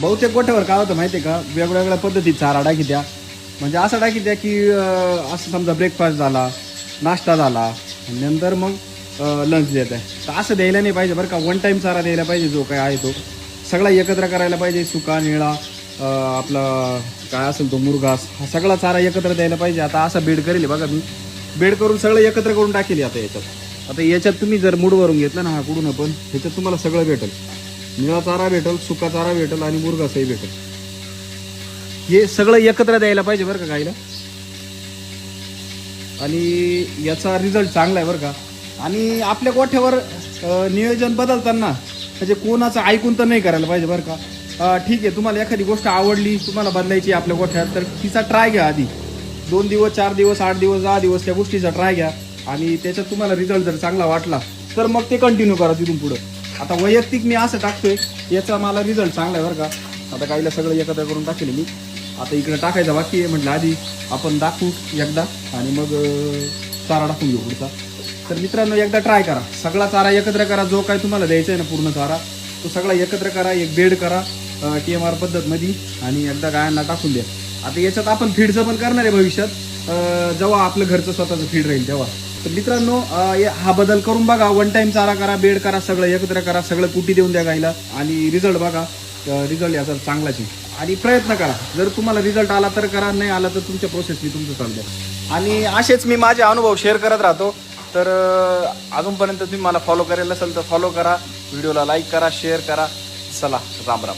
बहुतेक गोठ्यावर काय होतं माहिती आहे का, वेगवेगळ्या पद्धतीत चारा टाकी द्या. म्हणजे असं टाकी द्या की असं समजा ब्रेकफास्ट झाला, नाश्ता झाला आणि नंतर मग लंच देत आहे. तर असं द्यायला नाही पाहिजे बरं का. वन टाईम चारा द्यायला पाहिजे, जो काय आहे तो सगळा एकत्र करायला पाहिजे. सुका, निळा, आपला काय असेल तो मुरघास, हा सगळा चारा एकत्र द्यायला पाहिजे. आता असा बेड करेल बघा मी, बेड करून सगळं एकत्र करून टाकेल आता याच्यात. आता याच्यात तुम्ही जर मूडवरून घेतलं ना हा कुठून पण, ह्याच्यात तुम्हाला सगळं भेटेल. निळा चारा भेटेल, सुका चारा भेटेल आणि मुरघासही भेटेल. हे सगळं एकत्र द्यायला पाहिजे बरं का गाईला. आणि याचा रिझल्ट चांगला आहे बरं का. आणि आपल्या गोठ्यावर नियोजन बदलताना म्हणजे कोणाचं ऐकून तर नाही करायला पाहिजे बरं का. ठीक आहे, तुम्हाला एखादी गोष्ट आवडली, तुम्हाला बदलायची आपल्या गोठ्यात, तर तिचा ट्राय घ्या आधी. 2 दिवस, 4 दिवस, 8 दिवस, 10 दिवस त्या गोष्टीचा ट्राय घ्या. आणि त्याच्यात तुम्हाला रिझल्ट जर चांगला वाटला तर मग ते कंटिन्यू करा तिथून पुढं. आता वैयक्तिक मी असं टाकतोय, याचा मला रिझल्ट चांगला आहे बरं का. आता गाईला सगळं एकत्र करून टाकेल मी. आता इकडे टाकायचा बाकी आहे, म्हटलं आधी आपण दाखवू एकदा आणि मग चारा टाकून घेऊ पुढचा. तर मित्रांनो, एकदा ट्राय करा, सगळा चारा एकत्र करा. जो काय तुम्हाला द्यायचा आहे ना पूर्ण चारा, तो सगळा एकत्र करा. एक बेड करा TMR पद्धतमध्ये आणि एकदा गायांना टाकून द्या. आता याच्यात आपण फीडचं पण करणार आहे भविष्यात, जेव्हा आपलं घरचं स्वतःचं फीड राहील तेव्हा. तर मित्रांनो, हा बदल करून बघा. वन टाईम चारा करा, बेड करा, सगळं एकत्र करा, सगळं कुटी देऊन द्या गाईला आणि रिझल्ट बघा. रिझल्ट याचा चांगलाच आहे. आणि प्रयत्न करा, जर तुम्हाला रिझल्ट आला तर करा, नाही आला तर तुमच्या प्रोसेसनी तुमचं चालू द्या. आणि असेच मी माझे अनुभव शेअर करत राहतो. तर अजूनपर्यंत तुम्ही मला फॉलो करेल असेल तर फॉलो करा, व्हिडिओला लाईक करा, शेअर करा. चला, राम राम.